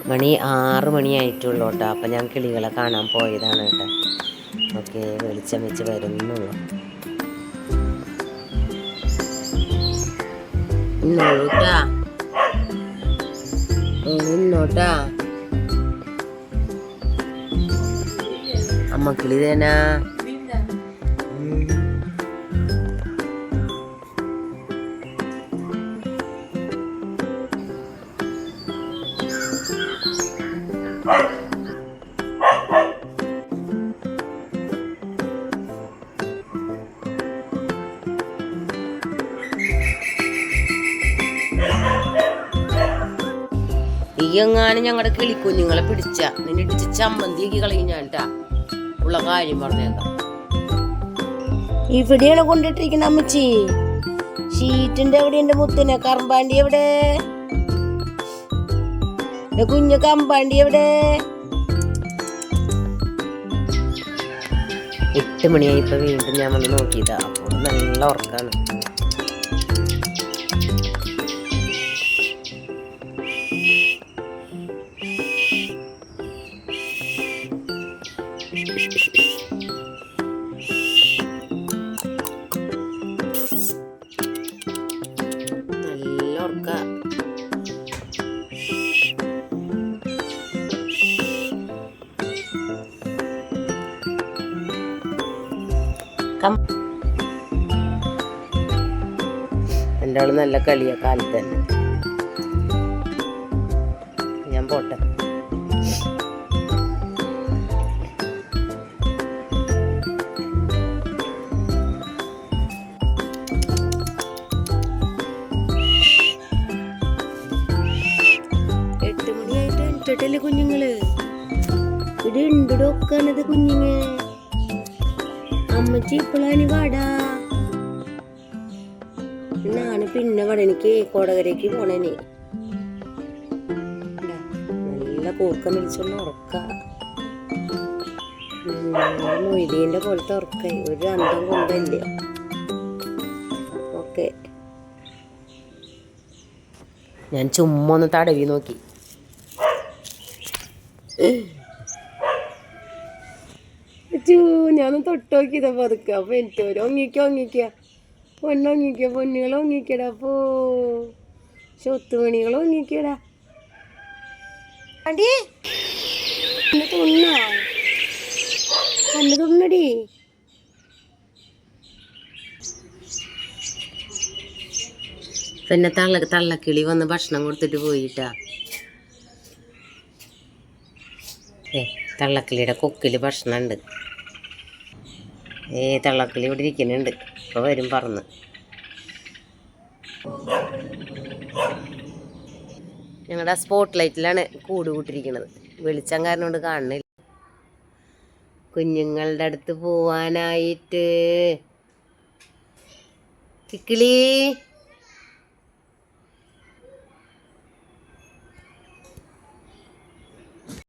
മണി 6 മണിയായിട്ടുള്ളൂ കേട്ടോ. അപ്പം ഞാൻ കിളികളെ കാണാൻ പോയതാണ് കേട്ടോ. ഓക്കെ, വെളിച്ചം വെച്ച് വരുന്നുള്ളൂ. ഇന്നോട്ടാ ഇന്നോട്ടാ അമ്മ കിളി തേനാ. ഈ എങ്ങാനും ഞങ്ങളുടെ കിളിക്കുഞ്ഞുങ്ങളെ പിടിച്ച നിന്നെ ഇടിച്ച് ചമ്മന്തിയാക്കി കളയും ഞാൻ ട്ടാ. ഉള്ള കാര്യം പറഞ്ഞേക്കാം. ഇവിടെയാണ് കൊണ്ടിട്ടിരിക്കണ അമ്മച്ചി. ഷീറ്റിന്റെ എവിടെ എന്റെ മുത്തിനെ? കറമ്പാണ്ടി എവിടെ? കുഞ്ഞു കമ്പാണ്ടി എവിടെ? 8 മണിയായിപ്പോ വീണ്ടും ഞാൻ വന്ന് നോക്കിയതാ. അപ്പോൾ നല്ല ഉറക്കാണ്. നല്ല ഉറക്ക. എൻ്റെ ആള് നല്ല കളിയാ കാലത്ത് തന്നെ. ഞാൻ പോട്ടെ. ല്ലേ കുഞ്ഞുങ്ങള് ഇവിടെ ഉണ്ടൊക്കാണത് കുഞ്ഞുങ്ങ. അമ്മച്ചി ഇപ്പോഴാണ് വാടാ. ഞാന് പിന്നെ വട എനിക്ക് കോടകരേക്ക് പോണേനെ. നല്ല കൂർക്കം വിളിച്ചോണ്ട് ഉറക്ക. മൊയ്തീന്റെ പോലത്തെ ഉറക്കായി. ഒരു അന്തം കൊണ്ടല്ലേ. ഓക്കെ, ഞാൻ ചുമ്മാ ഒന്ന് തടവി നോക്കി. ഞാൻ തൊട്ടോക്കിയതാ പതുക്കെ. അപ്പൊ എനിക്ക് ഒരു ഒങ്ങിക്ക പൊന്നുകൾ ഒങ്ങിക്കടാ. അപ്പോ ചൊത്തുമണികൾ ഒങ്ങിക്കടാ. അടി തുണ്ണടി. പിന്നെ തള്ളക്കിളി വന്ന് ഭക്ഷണം കൊടുത്തിട്ട് പോയിട്ടാ. തള്ളക്കിളിയുടെ കൊക്കില് ഭക്ഷണം ഉണ്ട്. തള്ളക്കിളി ഇവിടെ ഇരിക്കുന്നുണ്ട്. ഇപ്പൊ വരും പറന്ന്. ഞങ്ങളുടെ സ്പോട്ട് ലൈറ്റിലാണ് കൂട് കൂട്ടിരിക്കുന്നത്. വെളിച്ചം കാരണം കൊണ്ട് കാണുന്നില്ല. കുഞ്ഞുങ്ങളുടെ അടുത്ത് പോവാനായിട്ട് കിക്കിളി